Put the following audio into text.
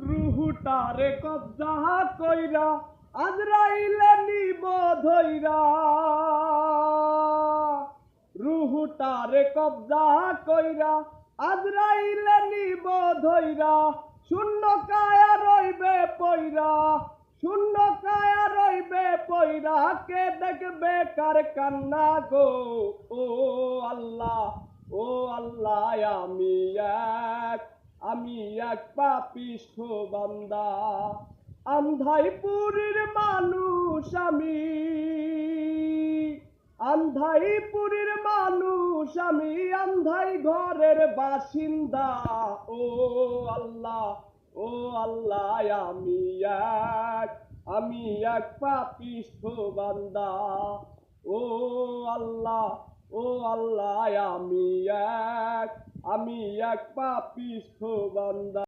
রুহুটারে কবজা কইরা আজরাইলে নিব ধইরা, রুহুটারে কবজা কইরা আজরাইলে নিব ধইরা, শূন্য কায়া রইবে পইরা, শূন্য কায়া রইবে পইরা, কে দেখবে কার কান্না গো। ও আল্লাহ, ও আল্লাহ, আমি এক পাপিষ্ঠ বান্দা, আন্ধাইপুরের মানুষ আমি, আন্ধাইপুরের মানুষ আমি, আন্ধাই ঘরের বাসিন্দা। ও আল্লাহ, ও আল্লাহ, আমি এক পাপিষ্ঠ বান্দা। ও আল্লাহ, ও আল্লাহ, আমি এক পাপিষ্ঠ বান্দা।